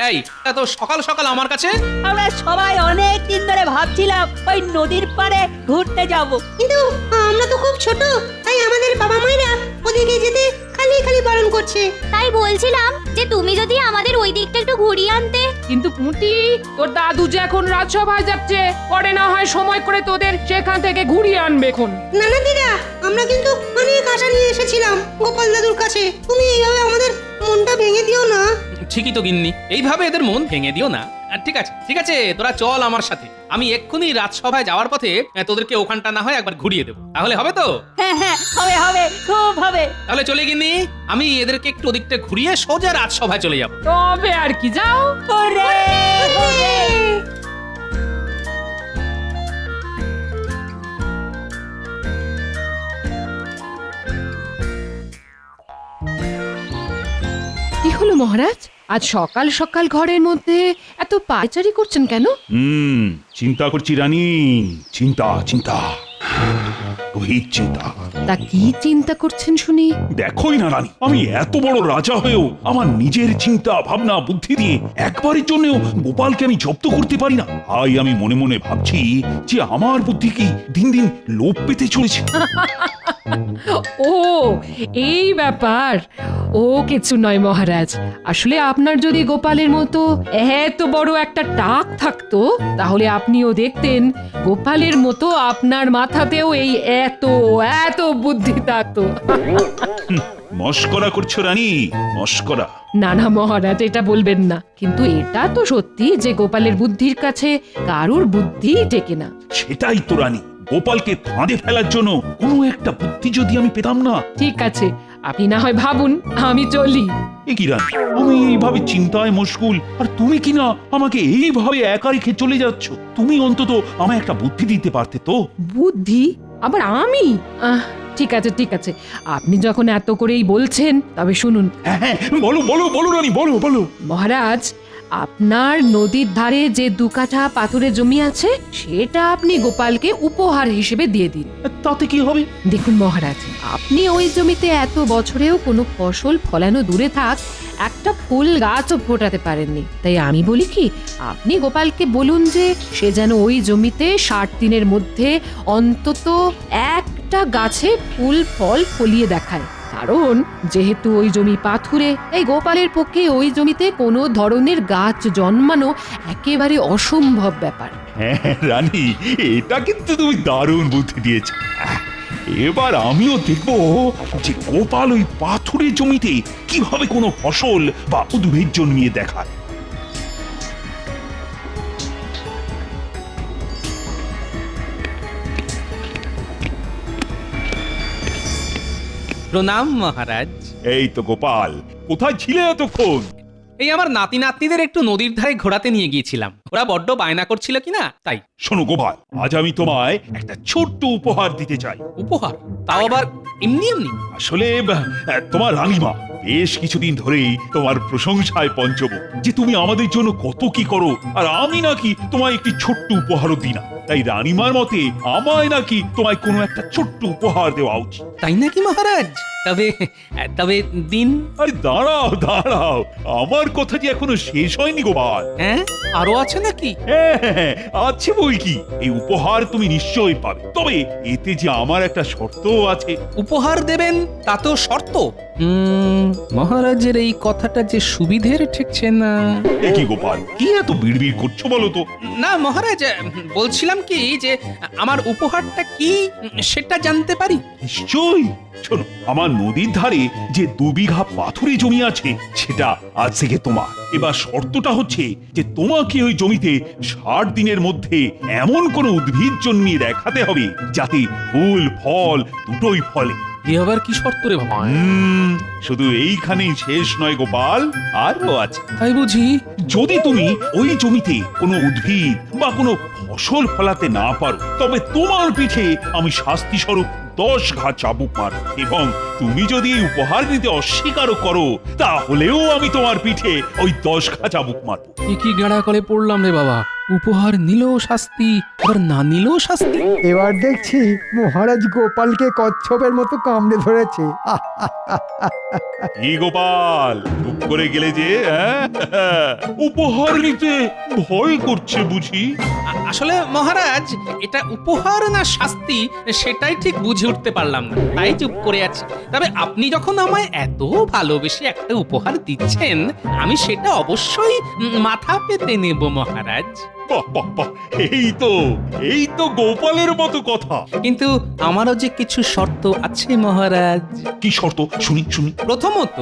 এই এত সকাল সকাল আমার কাছে? আমরা সবাই অনেক দিন ধরে ভাবছিলাম ওই নদীর পাড়ে ঘুরতে যাব, কিন্তু আমরা তো খুব ছোট, তাই আমাদের বাবা মায়েরা ওদিকে যেতে খালি খালি বারণ করছে। তাই বলছিলাম যে তুমি যদি আমাদের ওই দিকটা একটু ঘুরিয়ে আনতে। কিন্তু পুঁটি, তোর দাদু যে এখন রাজসভায় যাচ্ছে, পরে না হয় সময় করে তোদের সেখান থেকে ঘুরিয়ে আনবে এখন। না না দিদা, আমরা কিন্তু অনেক আশা নিয়ে এসেছিলাম গোপাল দাদুর কাছে। তুমি এইভাবে আমাদের মনটা ভেঙে দিও না। ঠিকই তো গিন্নি, এইভাবে এদের মন ভেঙে দিও না। ঠিক আছে ঠিক আছে, তোরা চল আমার সাথে। আমি এক্ষুনি রাজসভায় যাওয়ার পথে তোদেরকে ওখানটা না হয় একবার ঘুরিয়ে দেবো, তাহলে হবে তো? হ্যাঁ হ্যাঁ, হবে হবে, খুব হবে। তাহলে চলে গিন্নি, আমি এদেরকে একটু ওদিকটা ঘুরিয়ে সোজা রাজসভায় চলে যাবো। তবে আর কি, যাও। ওরে ওরে। কি হলো মহারাজ, আজ সকাল সকাল ঘরের মধ্যে এত পায়চারি করছেন কেন? চিন্তা করছি রানী, চিন্তা চিন্তা, গভীর চিন্তা। তা কি চিন্তা করছেন শুনি? দেখোই না রানী, আমি এত বড় রাজা হয়েও আমার নিজের চিন্তা ভাবনা বুদ্ধি দিয়ে একবারের জন্যও গোপালকে আমি জব্দ করতে পারি না। তাই আমি মনে মনে ভাবছি যে আমার বুদ্ধি কি দিন দিন লোপ পেতে চলেছে। ও এই ব্যাপার। ও কিছু নয় মহারাজ, আসলে আপনার যদি গোপালের মতো এত বড় একটা টাক থাকতো, তাহলে আপনিও দেখতেন গোপালের মতো আপনার মাথাতেও এই এত এত বুদ্ধি থাকতো। মস্করা করছো রানী, মস্করা। না না মহারাজ, এটা বলবেন না, কিন্তু এটা তো সত্যি যে গোপালের বুদ্ধির কাছে কারুর বুদ্ধি টেকে না। সেটাই তো রানী, গোপালকে ফাঁদে ফেলার জন্য কোনো একটা বুদ্ধি যদি আমি পেতাম না। ঠিক আছে, আপনি না হয় ভাবুন, আমি চলি। এ কি রানী, আমি এইভাবে চিন্তায় মশগুল, আর তুমি কি না আমাকে এইভাবে একা রেখে চলে যাচ্ছ? তুমি অন্তত আমায় একটা বুদ্ধি দিতে পারতে তো। বুদ্ধি? আবার আমি? ঠিক আছে ঠিক আছে, আপনি যখন এত করেই বলছেন তবে শুনুন। হ্যাঁ হ্যাঁ, বলো বলো বলো রানী, বলো বলো। মহারাজ, আপনার নদীর ধারে যে 2 কাঠা পাথুরে জমি আছে, সেটা আপনি গোপালকে উপহার হিসেবে দিয়ে দিন। তাতে কি হবে? দেখুন মহারাজ, আপনি ওই জমিতে এত বছরেও কোনো ফসল ফলানো দূরে থাক, একটা ফুল গাছও ফোটাতে পারেননি। তাই আমি বলি কি, আপনি গোপালকে বলুন যে সে যেন ওই জমিতে 60 দিনের মধ্যে অন্তত একটা গাছে ফুল ফল ফলিয়ে দেখায়। কারণ যেহেতু ওই জমি পাথুরে, তাই গোপালের পক্ষে ওই জমিতে কোনো ধরনের গাছ জন্মানো একেবারে অসম্ভব ব্যাপার। হ্যাঁ রানী, এটা কিন্তু তুমি দারুণ বুদ্ধি দিয়েছ। এবার আমিও দেখব যে গোপাল ওই পাথুরে জমিতে কিভাবে কোনো ফসল বা উদ্ভিদ জন্মিয়ে দেখায়। প্রণাম মহারাজ। এই তো গোপাল, কোথায় ছিলে এতক্ষণ? এই আমার নাতি নাতনিদের একটু নদীর ধারে ঘোরাতে নিয়ে গিয়েছিলাম, ওরা বড্ড বায়না করছিল কিনা তাই। শোনো গোপাল, আজ আমি তোমায় একটা ছোট্ট উপহার দিতে চাই। উপহার? তাও আবার এমনি এমনি? আসলে তোমার রানীমা বেশ কিছুদিন ধরেই তোমার প্রশংসায় পঞ্চমুখ, যে তুমি আমাদের জন্য কত কি করো, আর আমি নাকি তোমায় একটি ছোট্ট উপহারও দিই না। তাই রানীমার মতে আমায় নাকি তোমায় কোনো একটা ছোট্ট উপহার দেওয়া উচিত। তাই নাকি মহারাজ? তবে তবে দিন। আরে দাঁড়াও দাঁড়াও, আমার কথা যে এখনো শেষ হয়নি গোপাল। হ্যাঁ, আরো আছে নাকি? হ্যাঁ, আছে বই কি। এই উপহার তুমি নিশ্চয়ই পাবে, তবে এতে যে আমার একটা শর্তও আছে। উপহার দেবেন তা তো শর্ত? মহারাজের এই কথাটা যে সুবিধের ঠেকছে না। এ কি গোপাল, কি এত বিড়বিড় করছো বলো তো? না মহারাজ, বলছিলাম কি যে আমার উপহারটা কি সেটা জানতে পারি? নিশ্চয়ই। শোনো, আমার নদীর ধারে যে 2 বিঘা পাথুরে জমি আছে, সেটা আজ থেকে তোমার। এবার শর্তটা হচ্ছে যে তোমাকে ওই জমিতে 60 দিনের মধ্যে এমন কোন উদ্ভিদ জন্মিয়ে দেখাতে হবে যাতে ফুল ফল দুটোই ফলে। এ আবার কি শর্ত রে বাবা? শুধু এইখানেই শেষ নয় গোপাল, আরও আছে। তাই বুঝি? যদি তুমি ওই জমিতে কোনো উদ্ভিদ বা কোনো ফসল ফলাতে না পারো, তবে তোমার পিঠে আমি শাস্তি স্বরূপ 10 ঘা চাবুক মারব, এবং তুমি যদি এই উপহার নিতে অস্বীকারও করো, তাহলেও আমি তোমার পিঠে ওই 10 ঘা চাবুক মারব। কি গাড়া করে পড়লাম রে বাবা, উপহার নিলেও শাস্তি, এবার না নিলেও শাস্তি। এবার দেখছি মহারাজ গোপালকে কচ্ছপের মতো কামড়ে ধরেছে। কি গোপাল, চুপ করে গেলে যে? উপহার নিতে ভয় করছে বুঝি? আসলে মহারাজ, এটা উপহার না শাস্তি সেটাই ঠিক বুঝে উঠতে পারলাম না, তাই চুপ করে আছি। তবে আপনি যখন আমায় এত ভালোবেসে একটা উপহার দিচ্ছেন, আমি সেটা অবশ্যই মাথা পেতে নেব মহারাজ। বাহ বাহ বাহ, এই তো গোপালের মতো কথা। কিন্তু আমারও যে কিছু শর্ত আছে মহারাজ। কি শর্ত? শুনি শুনি। প্রথমত,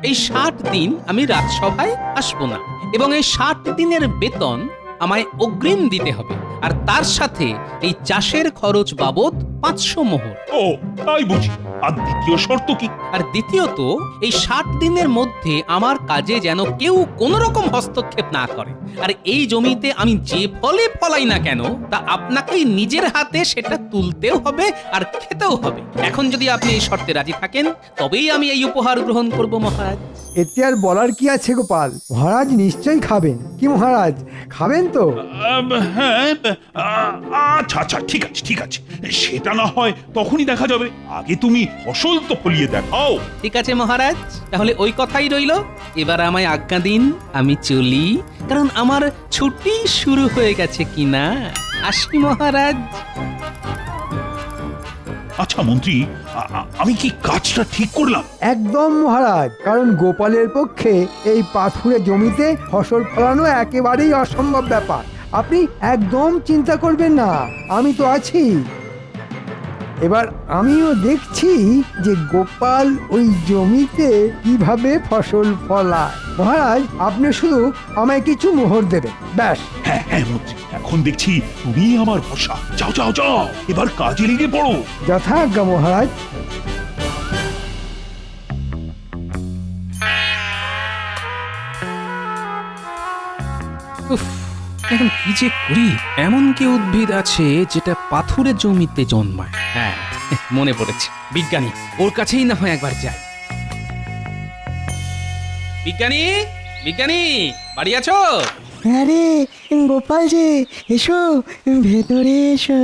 এই 60 দিন আমি রাজসভায় আসবো না, এবং এই 60 দিনের বেতন আমায় অগ্রিম দিতে হবে, আর তার সাথে এই চাষের খরচ বাবদ 500 মোহর। ও তাই বুঝি। আর দ্বিতীয় শর্ত কি? আর দ্বিতীয়ত, এই 60 দিনের মধ্যে আমার কাজে যেন কেউ কোনো রকম হস্তক্ষেপ না করে, আর এই জমিতে আমি যে ফলে ফলাই না কেন তা আপনাকেই নিজের হাতে সেটা তুলতেও হবে আর খেতেও হবে। এখন যদি আপনি এই শর্তে রাজি থাকেন, তবেই আমি এই উপহার গ্রহণ করব মহারাজ। এতে আর বলার কি আছে গোপাল, মহারাজ নিশ্চয়ই খাবেন। কি মহারাজ, খাবেন তো? হ্যাঁ, আচ্ছা আচ্ছা, ঠিক আছে ঠিক আছে, সেটা না হয় তখনই দেখা যাবে। আগে তুমি ফসল তো ফলিয়ে দেখাও। ঠিক আছে মহারাজ, তাহলে ওই কথাই রইল। এবার আমায় আজ্ঞা দিন, আমি চলি, কারণ আমার ছুটি শুরু হয়ে গেছে কিনা। আসি মহারাজ। আচ্ছা মন্ত্রী, আমি কি কাজটা ঠিক করলাম? একদম মহারাজ, কারণ গোপালের পক্ষে এই পাথুরে জমিতে ফসল ফলানো একেবারেই অসম্ভব ব্যাপার। আপনি একদম চিন্তা করবেন না, আমি তো আছি। এবার আমিও দেখছি যে গোপাল ওই জমিতে কিভাবে ফসল ফলায়। মহারাজ, আপনি শুধু আমায় কিছু মোহর দেবেন, ব্যাস। হ্যাঁ হ্যাঁ মন্ত্রী, এখন দেখছি তুমি আমার ভরসা। যাও যাও যাও, এবার কাজে লেগে পড়ো। যথাজ্ঞা মহারাজ। উফ, এখন কি যে করি। এমন কি উদ্ভিদ আছে যেটা পাথুরে জমিতে জন্মায়? হ্যাঁ, মনে পড়েছে, বিজ্ঞানী। ওর কাছেই না হয় একবার যাই। বিজ্ঞানী, বিজ্ঞানী, বাড়ি আছো? আরে গোপাল যে, এসো ভেতরে এসো।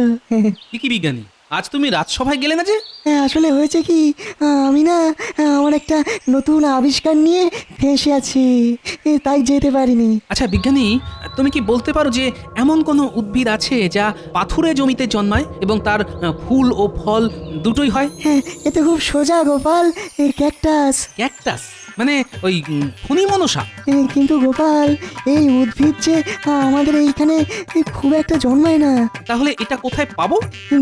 কি বিজ্ঞানী, আজ তুমি রাজসভায় গেলে না যে? আসলে হয়েছে কি, আমি না আমার একটা নতুন আবিষ্কার নিয়ে ফেঁসে আছি, তাই যেতে পারিনি। আচ্ছা বিজ্ঞানী, তুমি কি বলতে পারো যে এমন কোনো উদ্ভিদ আছে যা পাথুরে জমিতে জন্মায় এবং তার ফুল ও ফল দুটোই হয়? এ তো খুব সোজা গোপাল, ক্যাকটাস। ক্যাকটাস মানে ওই ফণী মনসা? কিন্তু গোপাল, এই উদ্ভিদ যে আমাদের এইখানে খুব একটা জন্মায় না। তাহলে এটা কোথায় পাবো?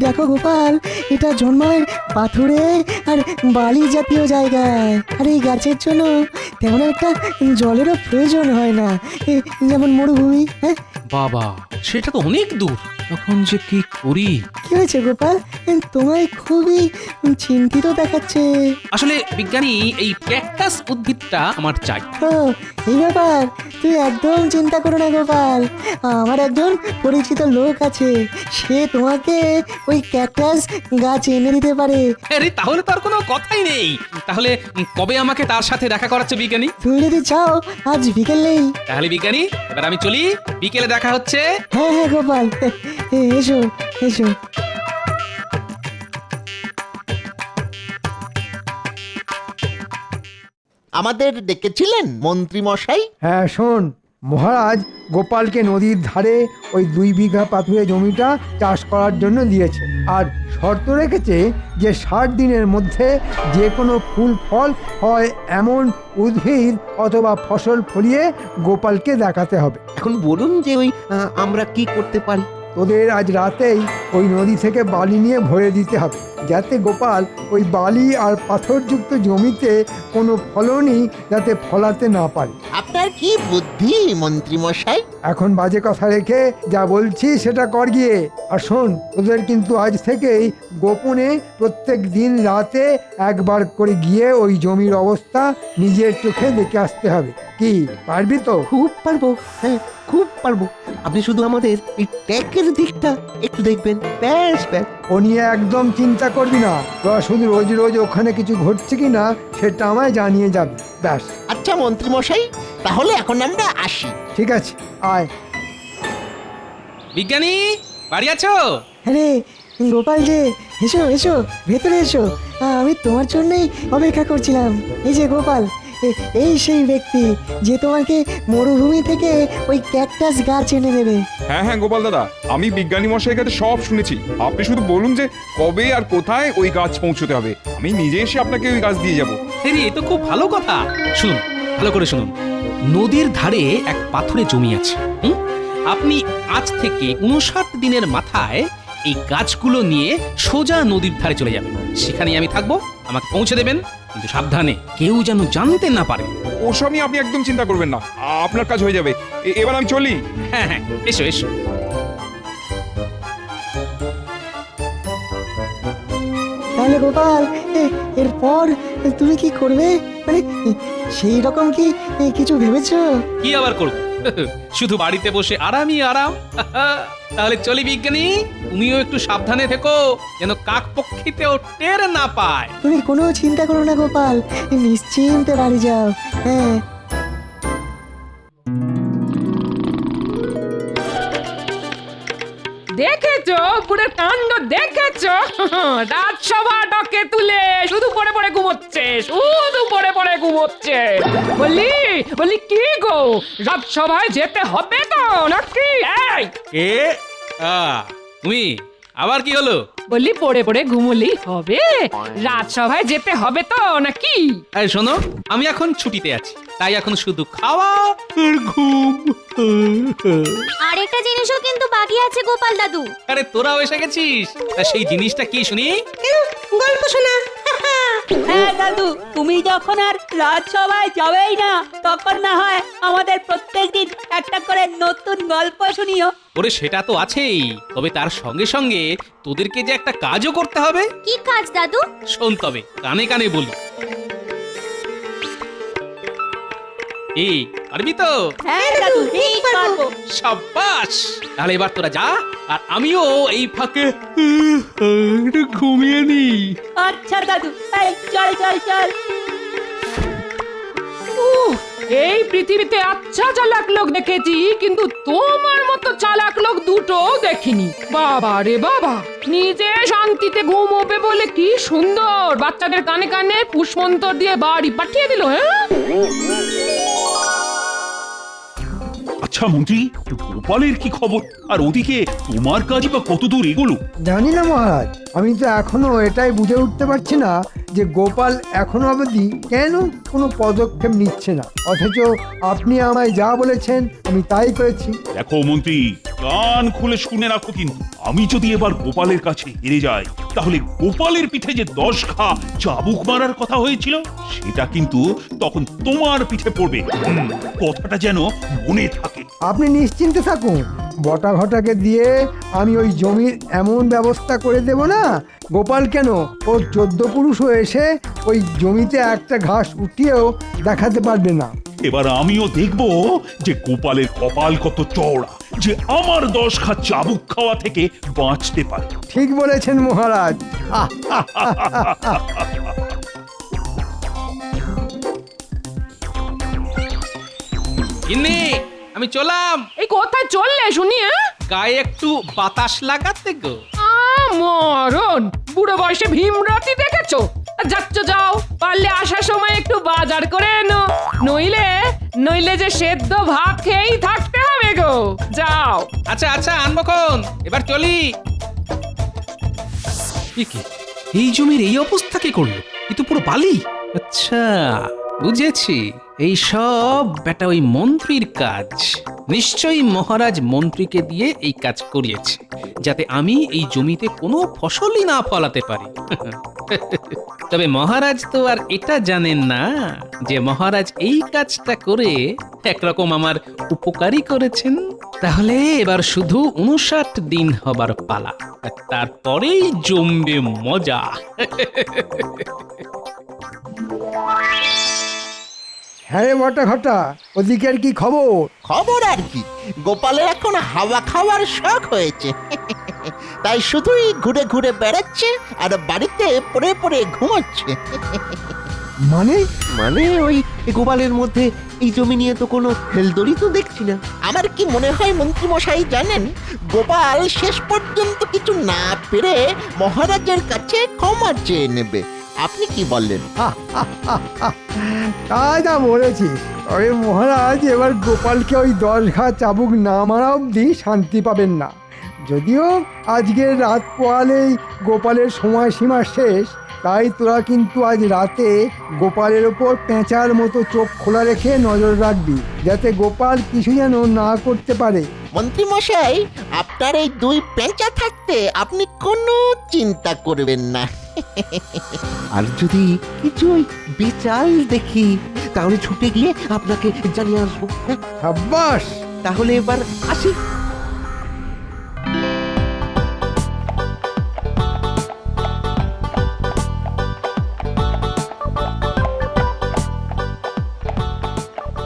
দেখো গোপাল, এটা জন্মায় পাথুরে আর বালি জাতীয় জায়গায়, আর এই গাছের জন্য তেমন একটা জলেরও প্রয়োজন হয় না, যেমন মরুভূমি। হ্যাঁ বাবা, সেটা তো অনেক দূর। এখন যে কি করি? কি হয়েছে গোপাল, তোমায় খুবই চিন্তিত দেখাচ্ছে। আসলে বিজ্ঞানী, এই ক্যাকটাস উদ্ভিদটা আমার চাই। ও এই ব্যাপার, তুই একদম চিন্তা করো না গোপাল, আমার একজন পরিচিত লোক আছে, সে তোমাকে ওই ক্যাকটাস গাছ এনে দিতে পারে। আরে তাহলে তো আর কোনো কথাই নেই। তাহলে কবে আমাকে তার সাথে দেখা করাচ্ছে বিজ্ঞানী? তুমি যদি চাও আজ বিকেলেই। তাহলে বিজ্ঞানী, এবার আমি চলি, বিকেলে দেখা হচ্ছে। হ্যাঁ হ্যাঁ গোপাল, এসো এসো। আমাদের ডেকেছিলেন মন্ত্রী মশাই? হ্যাঁ শোন মহারাজ, গোপালকে নদীর ধারে ওই 2 বিঘা পাথুরে জমিটা চাষ করার জন্য দিয়েছে, আর শর্ত রেখেছে যে 60 দিনের মধ্যে যে কোনো ফুল ফল হয় এমন উদ্ভিদ অথবা ফসল ফলিয়ে গোপালকে দেখাতে হবে। এখন বলুন যে ওই আমরা কি করতে পারি? তোদের আজ রাতেই ওই নদী থেকে বালি নিয়ে ভরে দিতে হবে, যাতে গোপাল ওই বালি আর পাথরযুক্ত জমিতে কোনো ফলনই যাতে ফলাতে না পারে। আপনার কি বুদ্ধি মন্ত্রী মশাই? এখন বাজে কথা রেখে যা বলছি সেটা কর গিয়ে। আর শোন, তোদের কিন্তু আজ থেকেই গোপনে প্রত্যেক দিন রাতে একবার করে গিয়ে ওই জমির অবস্থা নিজের চোখে দেখে আসতে হবে। কি পারবি তো? খুব পারবো, হ্যাঁ খুব পারবো। আপনি শুধু আমাদের এই ট্যাকের দিকটা একটু দেখবেন, ব্যাস ব্যাস। ও নিয়ে একদম চিন্তা করবি না, তোরা শুধু রোজ রোজ ওখানে কিছু ঘটছে কি না সেটা আমায় জানিয়ে যাবি, ব্যাস। আচ্ছা মন্ত্রী মশাই, তাহলে এখন আমরা আসি। ঠিক আছে, আয়। বিজ্ঞানী, বাড়ি আছো? আরে গোপাল যে, এসো এসো ভেতরে এসো, আমি তোমার জন্যই অপেক্ষা করছিলাম। এই যে গোপাল, এই সেই ব্যক্তি যে তোমাকে মরুভূমি থেকে ওই ক্যাকটাস গাছ এনে দেবে। হ্যাঁ হ্যাঁ গোপাল দাদা, আমি বিজ্ঞানী মশাইয়ের কাছে সব শুনেছি। আপনি শুধু বলুন যে কবে আর কোথায় ওই গাছ পৌঁছতে হবে, আমি নিজে এসে আপনাকে ওই গাছ দিয়ে যাব। আরে এ তো খুব ভালো কথা। শুনুন, ভালো করে শুনুন। নদীর ধারে এক পাথুরে জমি আছে। আপনি আজ থেকে 59 দিনের মাথায় এই গাছগুলো নিয়ে সোজা নদীর ধারে চলে যাবেন। সেখানেই আমি থাকবো, আমাকে পৌঁছে দেবেন, কিন্তু সাবধানে, কেউ যেন জানতে না পারে। ওসব নিয়ে আপনি একদম চিন্তা করবেন না, আপনার কাজ হয়ে যাবে। এবার আমি চলি। হ্যাঁ হ্যাঁ, এসো এসো। তাহলে গোপাল, এরপর তুমি কি করবে? মানে সেই রকম কি কিছু ভেবেছো? কি আবার করব? শুধু বাড়িতে বসে আরামই আরাম। তাহলে চলি বিজ্ঞানী, তুমিও একটু সাবধানে থেকো, যেন কাক পক্ষীতেও টের না পায়। তুমি কোনো চিন্তা করো না গোপাল, নিশ্চিন্তে বাড়ি যাও। হ্যাঁ। দেখেছো পুরো কাণ্ড দেখেছো? রাজসভা ডকে তুলে শুধু পড়ে পড়ে ঘুমোচ্ছে, শুধু পড়ে পড়ে ঘুমোচ্ছে। বললি বললি কি গো, রাজসভায় যেতে হবে তো নাকি? এই এ তুমি আবার কি হলো? বললি পড়ে পড়ে ঘুমোলেই হবে? রাজসভায় যেতে হবে তো নাকি? এই শোনো, আমি এখন ছুটিতে আছি, তাই এখন শুধু খাওয়া আর ঘুম। আরেকটা জিনিসও কিন্তু বাকি আছে গোপাল দাদু। আরে তোরাও এসে গেছিস, তা সেই জিনিসটা কি শুনি? কেন গল্প শোনা? হ্যাঁ দাদু, তুমি যখন আর রাজসভায় যাবেই না, তখন না হয় আমাদের প্রত্যেকদিন একটা করে নতুন গল্প শুনিও। ওরে সেটা তো আছেই, তবে তার সঙ্গে সঙ্গে তোদেরকে যে একটা কাজও করতে হবে। কি কাজ দাদু? শোন তবে, কানে কানে বলি। এই পারবি তো? হ্যাঁ দাদু, ঠিক পারবো। সাব্বাস, তাহলে এবার তোরা যা, আর আমিও এই ফাঁকে একটু ঘুমিয়ে নি। আচ্ছা দাদু, এই চল চল চল। এই পৃথিবীতে আচ্ছা চালাক লোক দেখেছি, কিন্তু তোমার মতো চালাক লোক দুটো দেখিনি। বাবা রে বাবা, নিজে শান্তিতে ঘুমোবে বলে কি সুন্দর বাচ্চাদের কানে কানে পুষ্পন্তর দিয়ে বাড়ি পাঠিয়ে দিল। হ্যাঁ, আচ্ছা মন্ত্রী, গোপালের কি খবর? আর ওদিকে তোমার কাজই বা কতদূর এগোলো? জানি না মহারাজ, আমি তো এখনো এটাই বুঝে উঠতে পারছি না যে গোপাল এখনো অবধি কেন কোনো পদক্ষেপ নিচ্ছে না, অথচ আপনি আমায় যা বলেছেন আমি তাই করেছি। দেখো মন্ত্রী, কান খুলে শুনে রাখো, কিন্তু আমি যদি এবার গোপালের কাছে হেরে যাই, তাহলে গোপালের পিঠে যে 10 ঘা চাবুক মারার কথা হয়েছিল, সেটা কিন্তু তখন তোমার পিঠে পড়বে। কথাটা যেন মনে থাকে। আপনি নিশ্চিন্তে থাকুন, বটা ঘটাকে দিয়ে আমি ওই জমির এমন ব্যবস্থা করে দেব না, গোপাল কেন, ওর 14 পুরুষও এসে ওই জমিতে একটা ঘাস উঠিয়েও দেখাতে পারবে না। এবার আমিও দেখব যে গোপালের কপাল কত চওড়া, যে আমার 10 ঘা চাবুক খাওয়া থেকে বাঁচতে পারে। ঠিক বলেছেন মহারাজ। ইন্নি, আমি চলাম। এই কোথায় চললে শুনি? গায়ে একটু বাতাস লাগাতে গো। মরণ, বুড়ো বয়সে ভীমরতি দেখেছো? যাচ্ছ যাও, পারলে আসার সময় একটু বাজার করে এনো, নইলে নইলে যে সেদ্ধ ভাত খেয়েই থাকতে হবে গো। যাও। আচ্ছা আচ্ছা, আনবক্ষণ, এবার চলি। এই জমির এই অবস্থা কি করলো? এ তো পুরো বালি। আচ্ছা বুঝেছি, এই সব বেটা ওই মন্ত্রীর কাজ। নিশ্চয়ই মহারাজ মন্ত্রীকে দিয়ে এই কাজ করিয়েছে, যাতে আমি এই জমিতে কোনো ফসলই না ফলাতে পারি। তবে মহারাজ তো আর এটা জানেন না যে মহারাজ এই কাজটা করে একরকম আমার উপকারই করেছেন। তাহলে এবার শুধু 59 দিন হবার পালা, আর তারপরেই জমবে মজা। হ্যাঁ রে বটা ঘটা, ওদিকের কি খবর? খবর আর কি, গোপালের এখন হাওয়া খাওয়ার শখ হয়েছে। তাই শুধুই ঘুরে ঘুরে বেড়াচ্ছে আর বাড়িতে পড়ে পড়ে ঘুমোচ্ছে। মানে মানে ওই গোপালের মধ্যে এই জমি নিয়ে তো কোনো হেলদড়ি তো দেখছি না। আমার কি মনে হয় মন্ত্রী মশাই জানেন, গোপাল শেষ পর্যন্ত কিছু না পেরে মহারাজের কাছে ক্ষমা চেয়ে নেবে। আপনি কি বললেন? তাই না বলেছি। তবে মহারাজ এবার গোপালকে ওই 10 ঘা চাবুক না মারা অবধি শান্তি পাবেন না। যদিও আজকের রাত পোয়ালেই গোপালের সময়সীমা শেষ, তাই তোরা কিন্তু আজ রাতে গোপালের ওপর পেঁচার মতো চোখ খোলা রেখে নজর রাখবি, যাতে গোপাল কিছু যেন না করতে পারে। মন্ত্রী মশাই, আপনার এই 2 পেঁচা থাকতে আপনি কোনো চিন্তা করবেন না। আর যদি কিছু ওই বেচাল দেখি তাহলে ছুটে গিয়ে আপনাকে জানিয়ে আসবো। হ্যাঁ, সাব্বাস। তাহলে এবার আসি।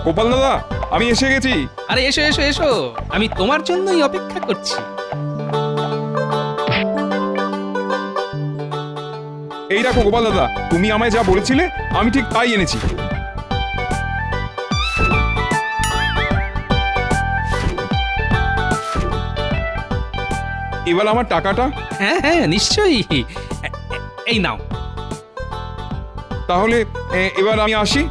গোপাল দাদা, আমি এসে গেছি। আরে এসো এসো এসো, আমি তোমার জন্যই অপেক্ষা করছি। এই দেখো গোপাল দাদা, তুমি আমায় যা বলেছিলে আমি ঠিক তাই এনেছি। এবার আমার টাকাটা। হ্যাঁ হ্যাঁ নিশ্চয়ই, এই নাও। তাহলে এবার আমি আসি।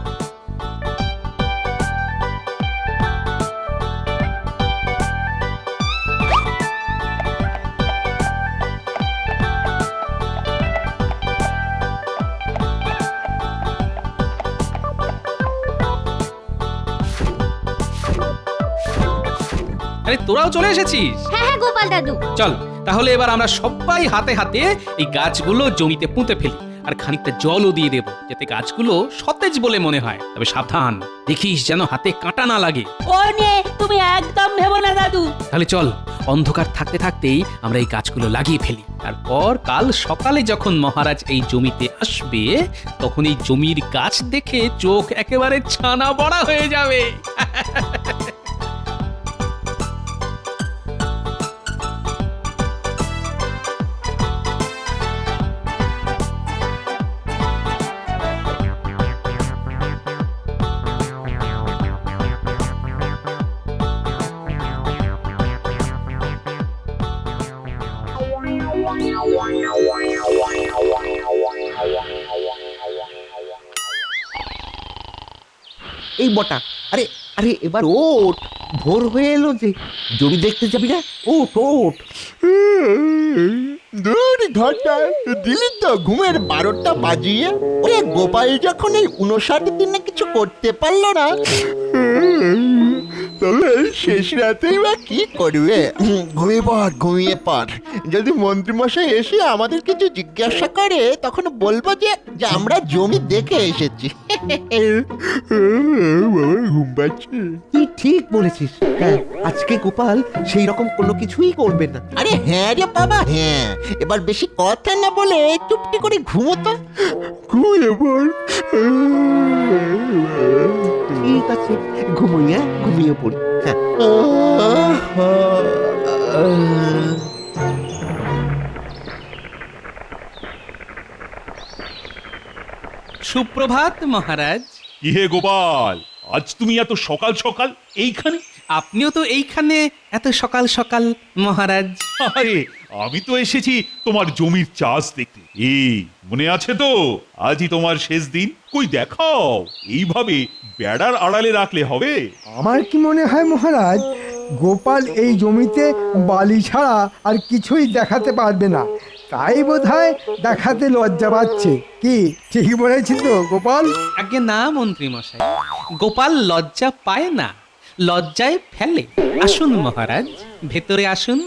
আরে তোরাও চলে এসেছিস? হ্যাঁ হ্যাঁ গোপাল দাদু। চল তাহলে এবার আমরা সবাই হাতে হাতে এই গাছগুলো জমিতে পুঁতে ফেলি, আর খানিকটা জলও দিয়ে দেব, যাতে গাছগুলো সতেজ বলে মনে হয়। তবে সাবধান, দেখিস যেন হাতে কাঁটা না লাগে। ও নিয়ে তুমি একদম ভেবো না দাদু। তাহলে চল, অন্ধকার থাকতে থাকতেই আমরা এই গাছগুলো লাগিয়ে ফেলি। তারপর কাল সকালে যখন মহারাজ এই জমিতে আসবে, তখন এই জমির গাছ দেখে চোখ একেবারে ছানা বড়া হয়ে যাবে। এই বটা, আরে আরে এবার ওঠ, ভোর হয়ে এলো যে। জমি দেখতে যাবি না? ওঠ ওঠ। দূর ঘটা দিলি তো ঘুমের 12টা বাজিয়ে। ওরে গোপাল যখন এই 59 দিনে কিছু করতে পারলো না, তবে শেষ রাতেই বা কি করবে? ঘুমিয়ে পড়। যদি মন্ত্রীমশাই এসে আমাদের কিছু জিজ্ঞাসা করে, তখন বলবো যে আমরা জমি দেখে এসেছি। ঘুম পাচ্ছে। তুই ঠিক বলেছিস। হ্যাঁ, আজকে গোপাল সেই রকম কোনো কিছুই করবে না। আরে হ্যাঁ রে বাবা, হ্যাঁ। এবার বেশি কথা না বলে চুপটি করে ঘুমোতো। ঘুমিয়ে পড়। ঠিক আছে, ঘুমিয়ে পড়ি। হ্যাঁ। সুপ্রভাত মহারাজ। কি হে গোপাল, আজ তুমি এত সকাল সকাল এইখানে? আপনিও তো এইখানে এত সকাল সকাল মহারাজ? আরে আমি তো এসেছি তোমার জমির চাষ দেখতে। এই মনে আছে তো, আজই তোমার শেষ দিন। কই দেখাও, এইভাবে বেড়ার আড়ালে রাখলে হবে? আমার কি মনে হয় মহারাজ, গোপাল এই জমিতে বালি ছাড়া আর কিছুই দেখাতে পারবে না, তাই বোধহয় দেখাতে লজ্জা পাচ্ছে। কি ঠিক বলেছি তো গোপাল? আগে না মন্ত্রী মশাই, গোপাল লজ্জা পায় না, লজ্জায় ফেলে। আসুন মহারাজ, ভেতরে আসুন।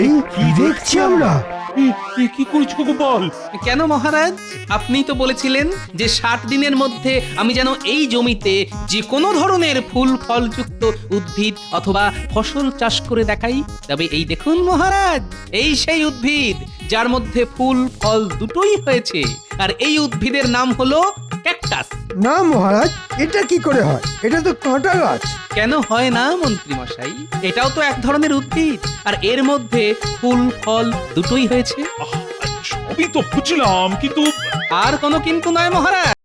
এই কি দেখছি আমরা? কি করছো গোপাল? কেন মহারাজ, আপনিই তো বলেছিলেন যে 60 দিনের মধ্যে আমি যেন এই জমিতে যে কোনো ধরনের ফুল ফলযুক্ত উদ্ভিদ অথবা ফসল চাষ করে দেখাই। তবে এই দেখুন মহারাজ, এই সেই উদ্ভিদ যার মধ্যে ফুল ফল দুটোই হয়েছে, আর এই উদ্ভিদের নাম হলো ক্যাকটাস। না মহারাজ, এটা কি করে হয়? এটা তো কাঁটা গাছ। কেন হয় না মন্ত্রী মশাই? এটাও তো এক ধরনের উদ্ভিদ, আর এর মধ্যে ফুল ফল দুটোই হয়েছে। সবই তো বুঝলাম, কিন্তু আর কোনো কিন্তু নয় মহারাজ।